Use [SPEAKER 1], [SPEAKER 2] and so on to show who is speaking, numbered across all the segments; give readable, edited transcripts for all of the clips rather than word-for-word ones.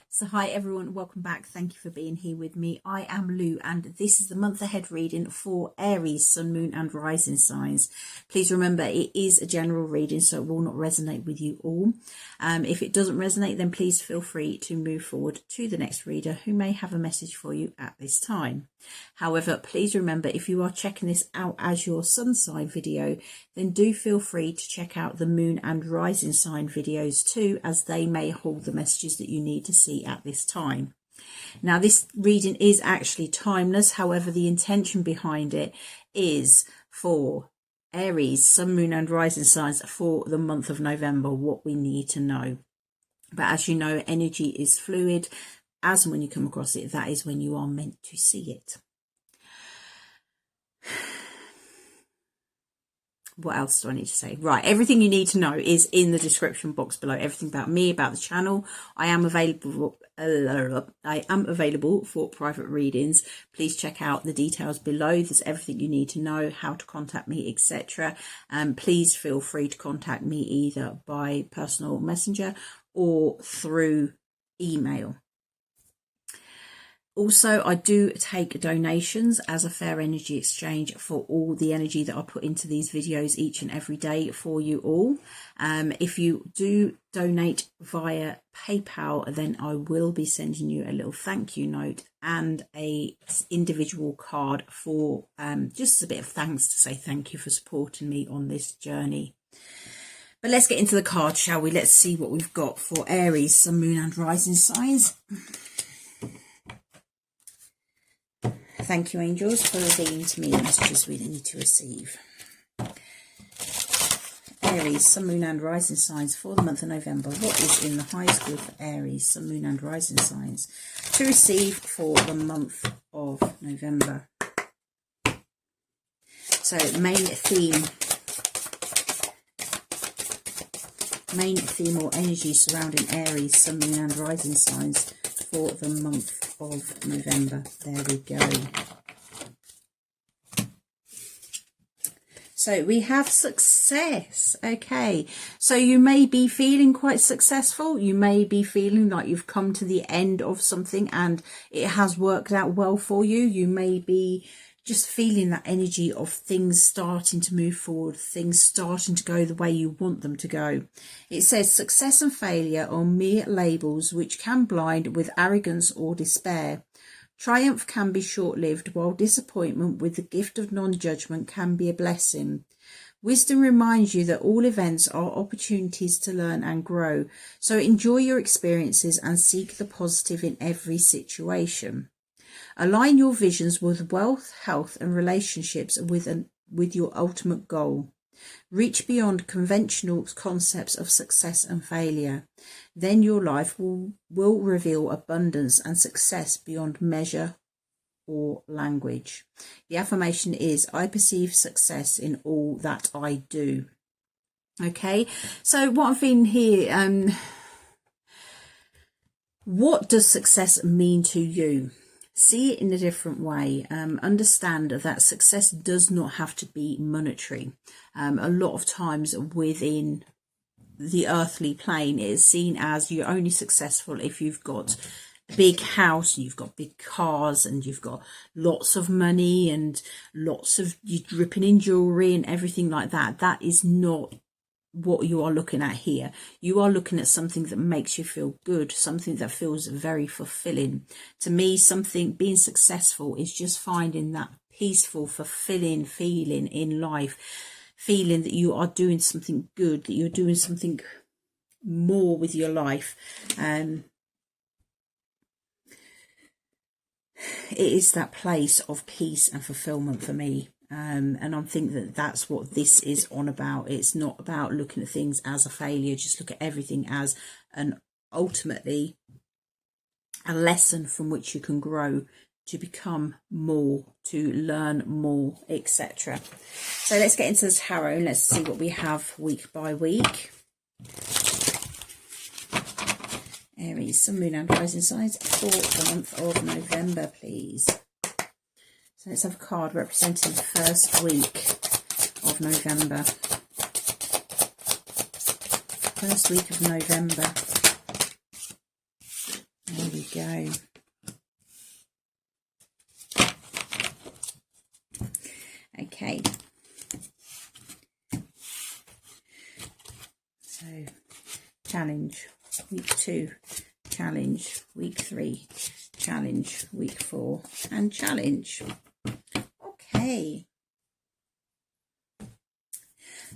[SPEAKER 1] So hi everyone, welcome back. Thank you for being here with me. I am Lou and this is the month ahead reading for Aries, Sun, Moon and Rising signs. Please remember it is a general reading, so it will not resonate with you all. If it doesn't resonate, then please feel free to move forward to the next reader who may have a message for you at this time. However, please remember if you are checking this out as your sun sign video, then do feel free to check out the Moon and Rising sign videos too, as they may hold the messages that you need to see at this time. Now, this reading is actually timeless. However, the intention behind it is for Aries, Sun, Moon and Rising signs for the month of November, what we need to know. But as you know, energy is fluid. As and when you come across it, that is when you are meant to see it. What else do I need to say? Right, everything you need to know is in the description box below. Everything about me, about the channel. I am available for private readings. Please check out the details below. There's everything you need to know, how to contact me, etc. Please feel free to contact me either by personal messenger or through email. Also, I do take donations as a fair energy exchange for all the energy that I put into these videos each and every day for you all. If you do donate via PayPal, then I will be sending you a little thank you note and a individual card for just a bit of thanks to say thank you for supporting me on this journey. But let's get into the card, shall we? Let's see what we've got for Aries, Sun, Moon and Rising signs. Thank you, angels, for revealing to me the messages we need to receive. Aries, Sun, Moon and Rising signs for the month of November. What is in the highest good for Aries, Sun, Moon and Rising signs to receive for the month of November? So main theme or energy surrounding Aries, Sun, Moon and Rising signs for the month of November. There we go. So we have success. Okay, so you may be feeling quite successful. You may be feeling like you've come to the end of something and it has worked out well for you. You may be just feeling that energy of things starting to move forward, things starting to go the way you want them to go. It says success and failure are mere labels which can blind with arrogance or despair. Triumph can be short-lived, while disappointment with the gift of non-judgment can be a blessing. Wisdom reminds you that all events are opportunities to learn and grow, so enjoy your experiences and seek the positive in every situation. Align your visions with wealth, health and relationships with your ultimate goal. Reach beyond conventional concepts of success and failure. Then your life will reveal abundance and success beyond measure or language. The affirmation is, I perceive success in all that I do. Okay, so what I'm feeling here, what does success mean to you? See it in a different way. Understand that success does not have to be monetary. A lot of times within the earthly plane, it is seen as you're only successful if you've got a big house, you've got big cars, and you've got lots of money and lots of you dripping in jewelry and everything like that. That is not what you are looking at here. You are looking at something that makes you feel good, something that feels very fulfilling. To me, being successful is just finding that peaceful, fulfilling feeling in life, feeling that you are doing something good, that you're doing something more with your life. It is that place of peace and fulfillment for me. And I think that that's what this is on about. It's not about looking at things as a failure. Just look at everything as ultimately a lesson from which you can grow to become more, to learn more, etc. So let's get into the tarot and let's see what we have week by week. Aries, Sun, Moon and Rising signs for the month of November, please. So let's have a card representing the first week of November. First week of November. go. Okay. So, challenge week 2, challenge week 3, challenge week 4, and challenge. Okay.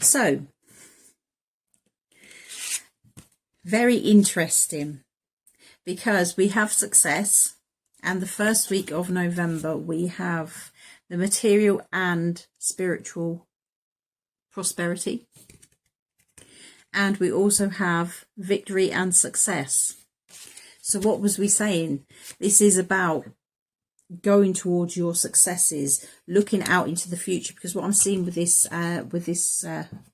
[SPEAKER 1] So, very interesting, because we have success, and the first week of November we have the material and spiritual prosperity, and we also have victory and success. So what was we saying? This is about going towards your successes, looking out into the future, because what I'm seeing with this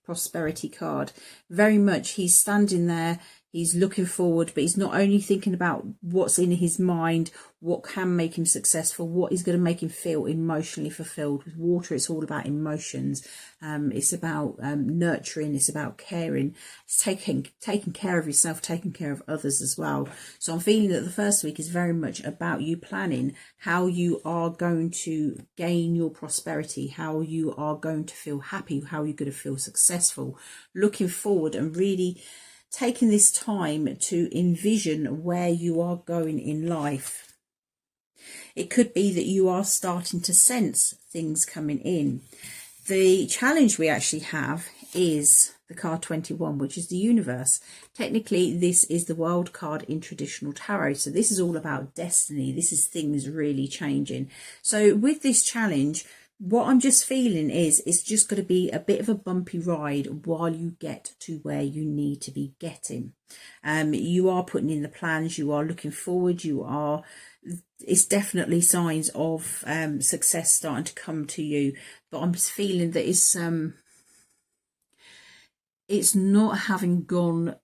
[SPEAKER 1] prosperity card, very much he's standing there, he's looking forward, but he's not only thinking about what's in his mind, what can make him successful, what is going to make him feel emotionally fulfilled. With water, it's all about emotions. It's about nurturing, it's about caring, it's taking care of yourself, taking care of others as well. So I'm feeling that the first week is very much about you planning how you are going to gain your prosperity, how you are going to feel happy, how you're going to feel successful, looking forward and really taking this time to envision where you are going in life. It could be that you are starting to sense things coming in. The challenge we actually have is the card 21, which is the universe. Technically, this is the world card in traditional tarot. So this is all about destiny. This is things really changing. So with this challenge, what I'm just feeling is it's just going to be a bit of a bumpy ride while you get to where you need to be getting. You are putting in the plans, you are looking forward, it's definitely signs of success starting to come to you, but I'm just feeling that it's not having gone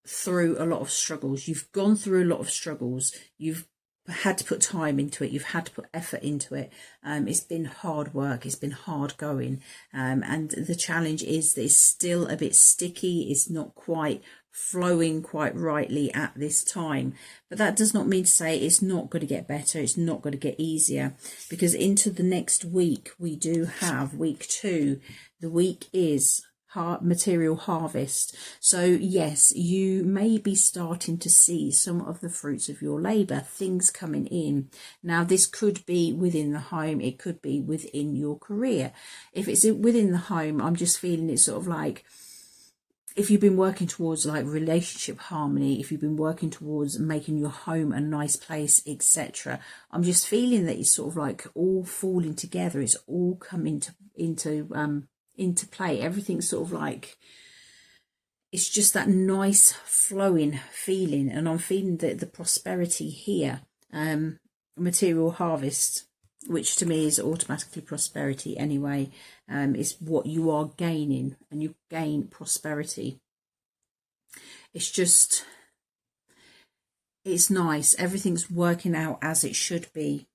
[SPEAKER 1] through a lot of struggles. You've gone through a lot of struggles, you've had to put time into it, you've had to put effort into it. It's been hard work, it's been hard going, and the challenge is that it's still a bit sticky, it's not quite flowing quite rightly at this time. But that does not mean to say it's not going to get better, it's not going to get easier, because into the next week we do have week 2. The week is material harvest. So yes, you may be starting to see some of the fruits of your labor, things coming in. Now this could be within the home, it could be within your career. If it's within the home, I'm just feeling it's sort of like, if you've been working towards like relationship harmony, if you've been working towards making your home a nice place, etc., I'm just feeling that it's sort of like all falling together, it's all coming into play. Everything's sort of like, it's just that nice flowing feeling, and I'm feeling that the prosperity here, material harvest, which to me is automatically prosperity anyway, is what you are gaining, and you gain prosperity. It's just, it's nice, everything's working out as it should be.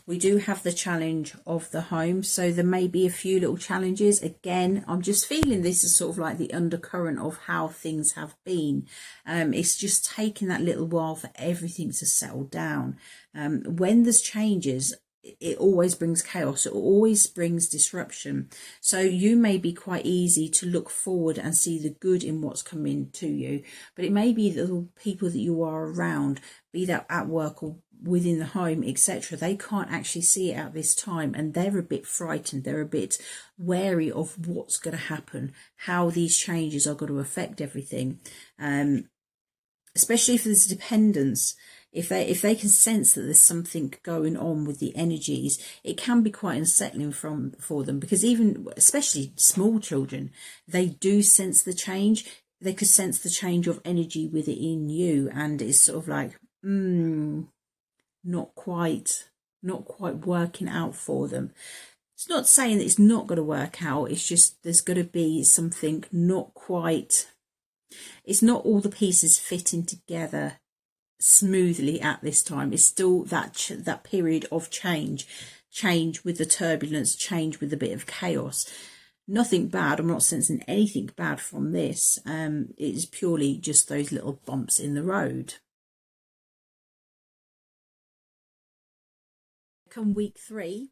[SPEAKER 1] We do have the challenge of the home, so there may be a few little challenges. Again, I'm just feeling this is sort of like the undercurrent of how things have been. It's just taking that little while for everything to settle down. When there's changes, it always brings chaos, it always brings disruption. So you may be quite easy to look forward and see the good in what's coming to you, but it may be that the people that you are around, be that at work or within the home, etc., they can't actually see it at this time, and they're a bit frightened, they're a bit wary of what's going to happen, how these changes are going to affect everything, especially if there's dependence. If they can sense that there's something going on with the energies, it can be quite unsettling for them, because even especially small children, they do sense the change. They could sense the change of energy within you, and it's sort of like not quite working out for them. It's not saying that it's not going to work out, it's just there's going to be something not quite, it's not all the pieces fitting together smoothly at this time. It's still that period of change with the turbulence, change with a bit of chaos. Nothing bad, I'm not sensing anything bad from this. It is purely just those little bumps in the road. come week 3,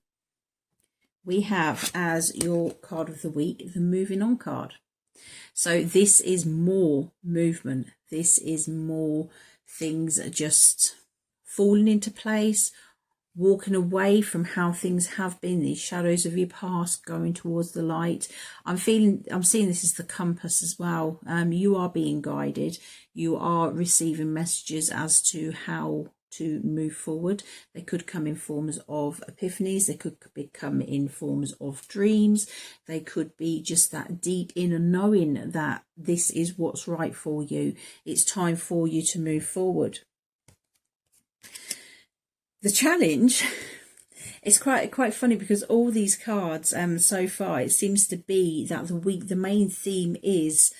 [SPEAKER 1] we have as your card of the week, the moving on card. So this is more movement. This is more things are just falling into place, walking away from how things have been, these shadows of your past, going towards the light. I'm seeing this as the compass as well. You are being guided. You are receiving messages as to how to move forward. They could come in forms of epiphanies. They could come in forms of dreams. They could be just that deep inner knowing that this is what's right for you. It's time for you to move forward. The challenge is quite funny, because all these cards so far, it seems to be that the main theme is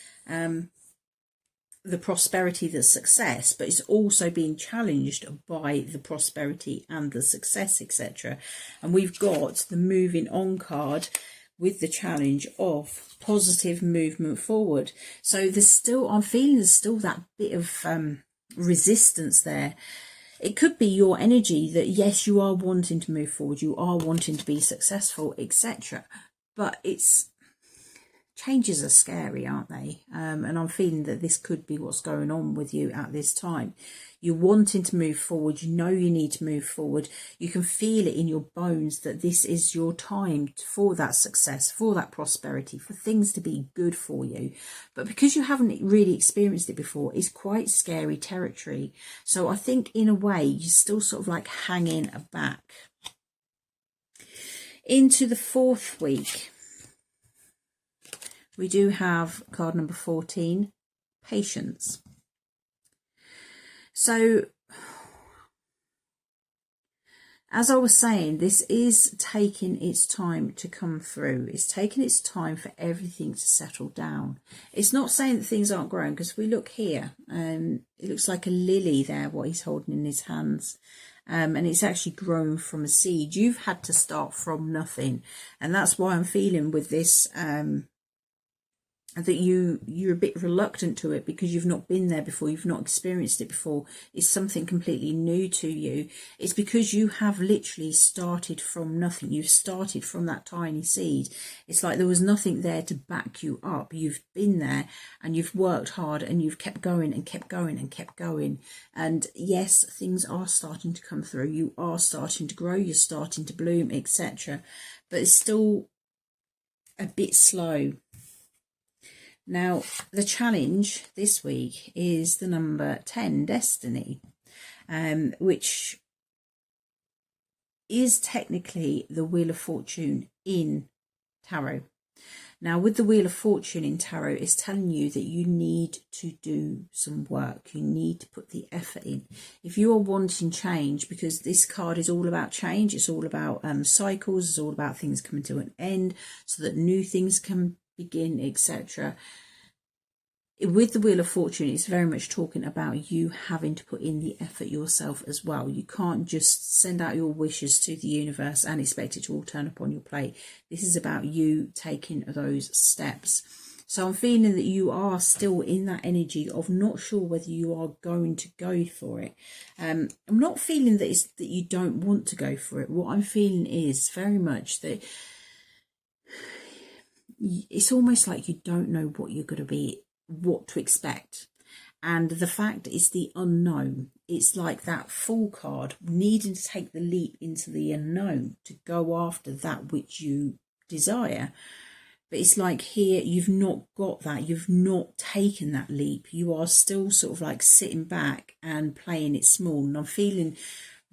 [SPEAKER 1] the prosperity, the success, but it's also being challenged by the prosperity and the success, etc. And we've got the moving on card with the challenge of positive movement forward. So I'm feeling there's still that bit of resistance there. It could be your energy that, yes, you are wanting to move forward, you are wanting to be successful, etc. But changes are scary, aren't they? And I'm feeling that this could be what's going on with you at this time. You're wanting to move forward. You know you need to move forward. You can feel it in your bones that this is your time for that success, for that prosperity, for things to be good for you. But because you haven't really experienced it before, it's quite scary territory. So I think in a way you're still sort of like hanging back. Into the 4th week, we do have card number 14, patience. So, as I was saying, this is taking its time to come through. It's taking its time for everything to settle down. It's not saying that things aren't growing, because if we look here, it looks like a lily there, what he's holding in his hands. And it's actually grown from a seed. You've had to start from nothing. And that's why I'm feeling with this, that you're a bit reluctant to it, because you've not been there before, you've not experienced it before. It's something completely new to you. It's because you have literally started from nothing. You've started from that tiny seed. It's like there was nothing there to back you up. You've been there and you've worked hard and you've kept going and kept going and kept going. And yes, things are starting to come through. You are starting to grow, you're starting to bloom, etc. But it's still a bit slow. Now, the challenge this week is the number 10, Destiny, which is technically the Wheel of Fortune in Tarot. Now, with the Wheel of Fortune in Tarot, it's telling you that you need to do some work. You need to put the effort in. If you are wanting change, because this card is all about change, it's all about cycles, it's all about things coming to an end so that new things can begin, etc. With the Wheel of Fortune, it's very much talking about you having to put in the effort yourself as well. You can't just send out your wishes to the universe and expect it to all turn up on your plate. This is about you taking those steps. So I'm feeling that you are still in that energy of not sure whether you are going to go for it. I'm not feeling that it's that you don't want to go for it. What I'm feeling is very much that it's almost like you don't know what you're going to be, what to expect. And the fact is the unknown. It's like that Fool card, needing to take the leap into the unknown to go after that which you desire. But it's like here, you've not got that. You've not taken that leap. You are still sort of like sitting back and playing it small. And I'm feeling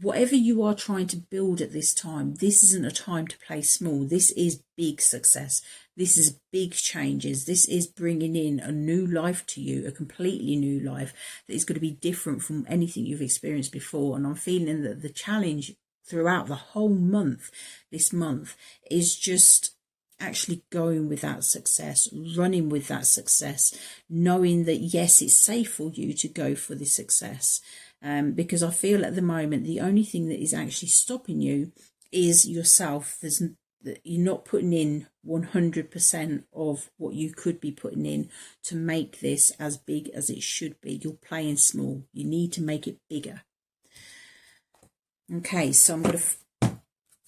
[SPEAKER 1] whatever you are trying to build at this time, this isn't a time to play small. This is big success. This is big changes. This is bringing in a new life to you, a completely new life that is going to be different from anything you've experienced before. And I'm feeling that the challenge throughout the whole month, this month, is just actually going with that success, running with that success, knowing that yes, it's safe for you to go for the success. Because I feel at the moment the only thing that is actually stopping you is yourself. You're not putting in 100% of what you could be putting in to make this as big as it should be. You're playing small. You need to make it bigger. Okay, so I'm going to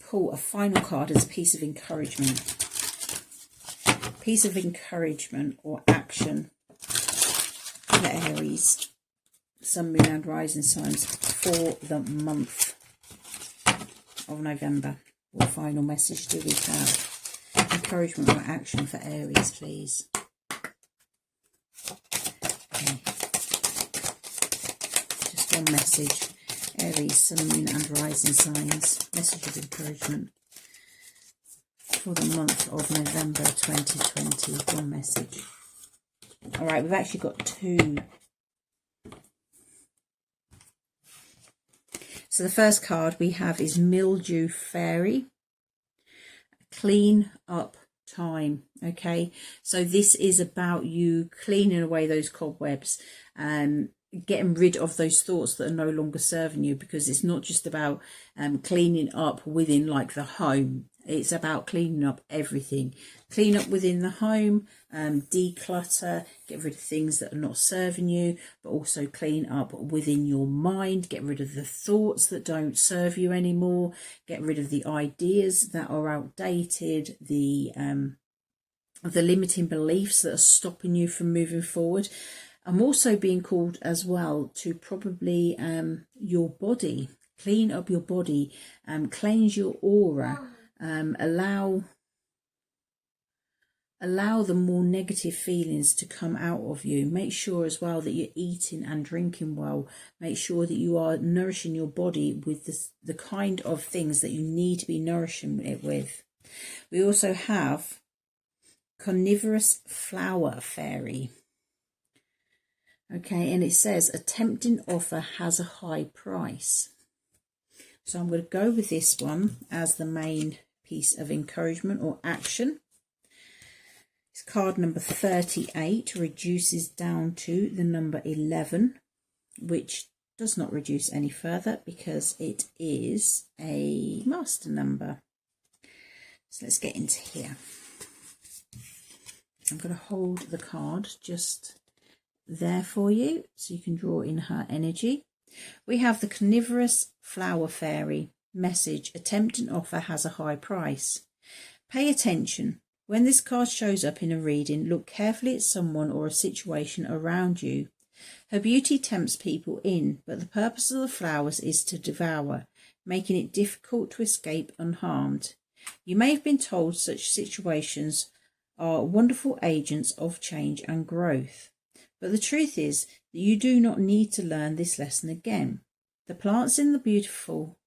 [SPEAKER 1] pull a final card as a piece of encouragement. Piece of encouragement or action for Aries, Sun, Moon and Rising signs for the month of November. What final message do we have? Encouragement or action for Aries, please. Okay. Just one message. Aries, Sun, Moon and Rising signs. Message of encouragement for the month of November 2020. One message. All right, we've actually got two. So the first card we have is Mildew Fairy. Clean up time. Okay, so this is about you cleaning away those cobwebs and getting rid of those thoughts that are no longer serving you, because it's not just about cleaning up within like the home. It's about cleaning up everything. Clean up within the home, declutter, get rid of things that are not serving you, but also clean up within your mind. Get rid of the thoughts that don't serve you anymore. Get rid of the ideas that are outdated, the limiting beliefs that are stopping you from moving forward. I'm also being called as well to probably your body. Clean up your body, cleanse your aura. Allow the more negative feelings to come out of you. Make sure as well that you're eating and drinking well. Make sure that you are nourishing your body with the kind of things that you need to be nourishing it with. We also have Carnivorous Flower Fairy. Okay, and it says a tempting offer has a high price. So I'm going to go with this one as the main piece of encouragement or action. It's card number 38, reduces down to the number 11, which does not reduce any further because it is a master number. So let's get into here. I'm going to hold the card just there for you so you can draw in her energy. We have the Carnivorous Flower Fairy. Message, a tempting offer has a high price. Pay attention. When this card shows up in a reading, look carefully at someone or a situation around you. Her beauty tempts people in, but the purpose of the flowers is to devour, making it difficult to escape unharmed. You may have been told such situations are wonderful agents of change and growth. But the truth is that you do not need to learn this lesson again. The plants in the beautiful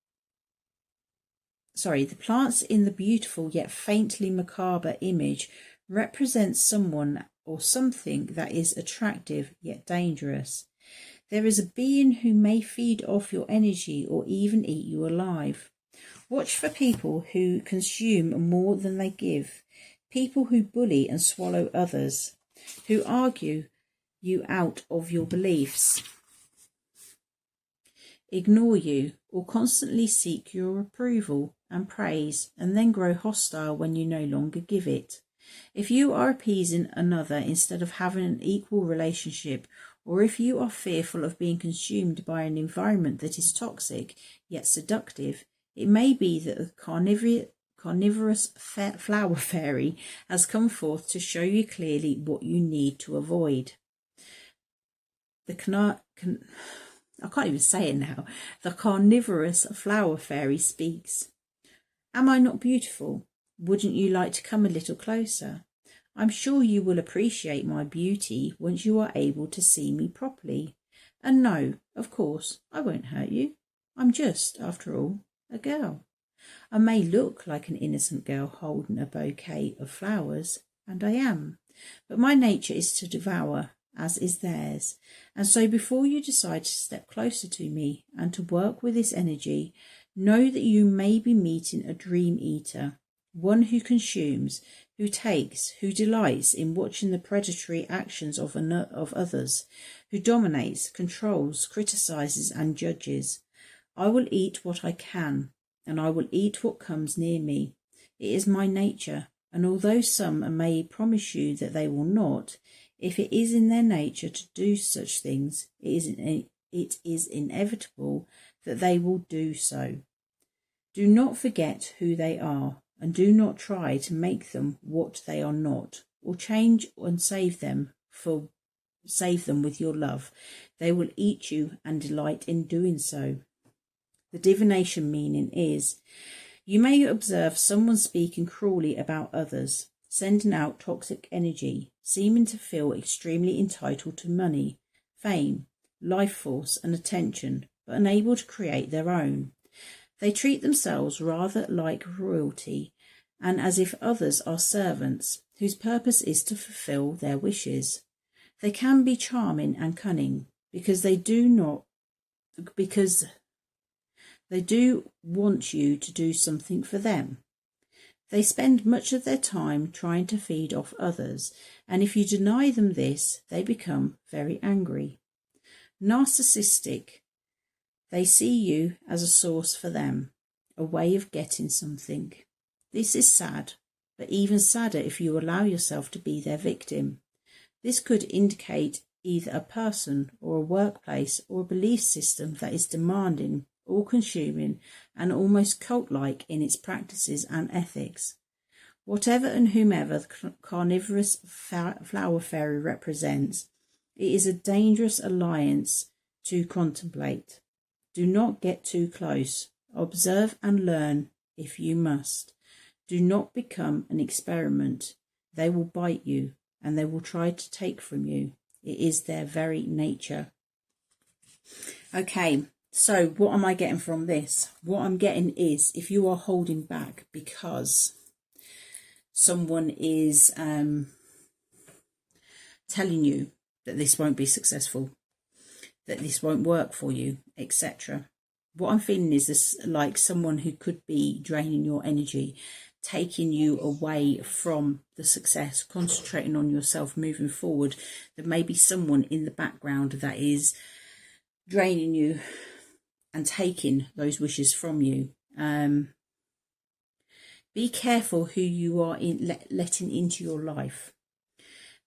[SPEAKER 1] yet faintly macabre image represent someone or something that is attractive yet dangerous. There is a being who may feed off your energy or even eat you alive. Watch for people who consume more than they give, people who bully and swallow others, who argue you out of your beliefs, ignore you, or constantly seek your approval and praise, and then grow hostile when you no longer give it. If you are appeasing another instead of having an equal relationship, or if you are fearful of being consumed by an environment that is toxic yet seductive, it may be that the carnivorous flower fairy has come forth to show you clearly what you need to avoid. I can't even say it now. The carnivorous flower fairy speaks. Am I not beautiful? Wouldn't you like to come a little closer? I'm sure you will appreciate my beauty once you are able to see me properly. And no, of course, I won't hurt you. I'm just, after all, a girl. I may look like an innocent girl holding a bouquet of flowers, and I am, but my nature is to devour, as is theirs. And so before you decide to step closer to me and to work with this energy, know that you may be meeting a dream eater, one who consumes, who takes, who delights in watching the predatory actions of others, who dominates, controls, criticizes and judges. I will eat what I can, and I will eat what comes near me. It is my nature, and although some may promise you that they will not, if it is in their nature to do such things, it is inevitable that they will do so. Do not forget who they are, and do not try to make them what they are not, or change and save them with your love. They will eat you and delight in doing so. The divination meaning is, you may observe someone speaking cruelly about others, sending out toxic energy, seeming to feel extremely entitled to money, fame, life force and attention, but unable to create their own. They treat themselves rather like royalty, and as if others are servants, whose purpose is to fulfill their wishes. They can be charming and cunning, because they do want you to do something for them. They spend much of their time trying to feed off others, and if you deny them this, they become very angry. Narcissistic. They see you as a source for them, a way of getting something. This is sad, but even sadder if you allow yourself to be their victim. This could indicate either a person or a workplace or a belief system that is demanding, all-consuming, and almost cult-like in its practices and ethics. Whatever and whomever the carnivorous flower fairy represents, it is a dangerous alliance to contemplate. Do not get too close. Observe and learn if you must. Do not become an experiment. They will bite you and they will try to take from you. It is their very nature. Okay, so what am I getting from this? What I'm getting is, if you are holding back because someone is telling you that this won't be successful, that this won't work for you, etc. What I'm feeling is this, like someone who could be draining your energy, taking you away from the success, concentrating on yourself moving forward. There may be someone in the background that is draining you and taking those wishes from you. Be careful who you are letting into your life.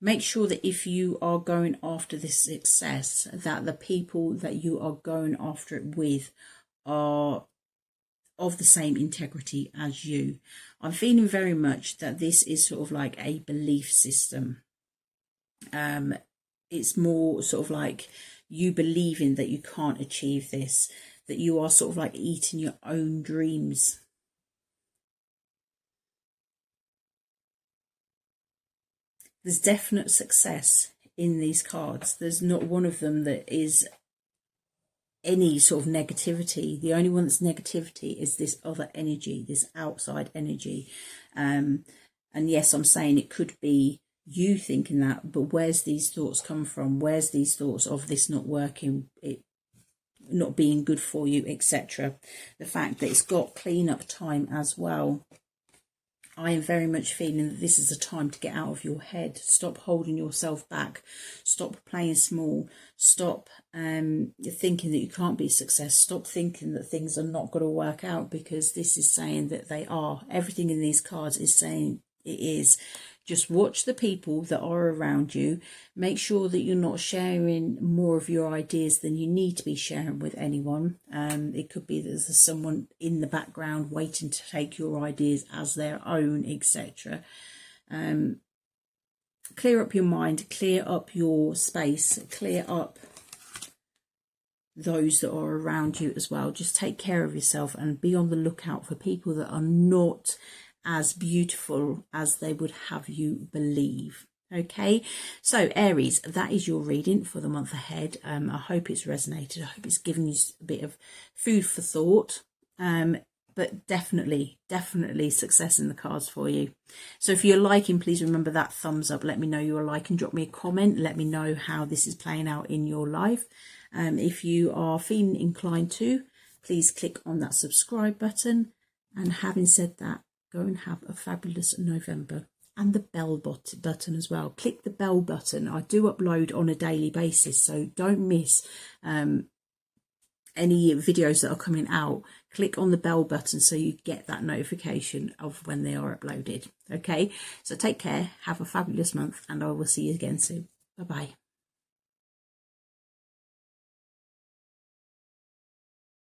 [SPEAKER 1] Make sure that if you are going after this success, that the people that you are going after it with are of the same integrity as you. I'm feeling very much that this is sort of like a belief system. It's more sort of like you believing that you can't achieve this, that you are sort of like eating your own dreams. There's definite success in these cards. There's not one of them that is any sort of negativity. The only one that's negativity is this other energy, this outside energy. And yes, I'm saying it could be you thinking that, but where's these thoughts come from? Where's these thoughts of this not working, it not being good for you, etc. The fact that it's got clean-up time as well. I am very much feeling that this is a time to get out of your head. Stop holding yourself back. Stop playing small. Stop thinking that you can't be a success. Stop thinking that things are not going to work out, because this is saying that they are. Everything in these cards is saying it is. Just watch the people that are around you. Make sure that you're not sharing more of your ideas than you need to be sharing with anyone. It could be that there's someone in the background waiting to take your ideas as their own, etc. Clear up your mind, clear up your space, clear up those that are around you as well. Just take care of yourself and be on the lookout for people that are not as beautiful as they would have you believe. Okay, so Aries, that is your reading for the month ahead. I hope it's resonated. I hope it's given you a bit of food for thought. But definitely success in the cards for you. So if you're liking, please remember that thumbs up. Let me know you're liking. Drop me a comment. Let me know how this is playing out in your life. If you are feeling inclined to, please click on that subscribe button. And having said that, go and have a fabulous November. And the bell button as well. Click the bell button. I do upload on a daily basis, so don't miss any videos that are coming out. Click on the bell button so you get that notification of when they are uploaded. Okay, so take care, have a fabulous month, and I will see you again soon. Bye bye.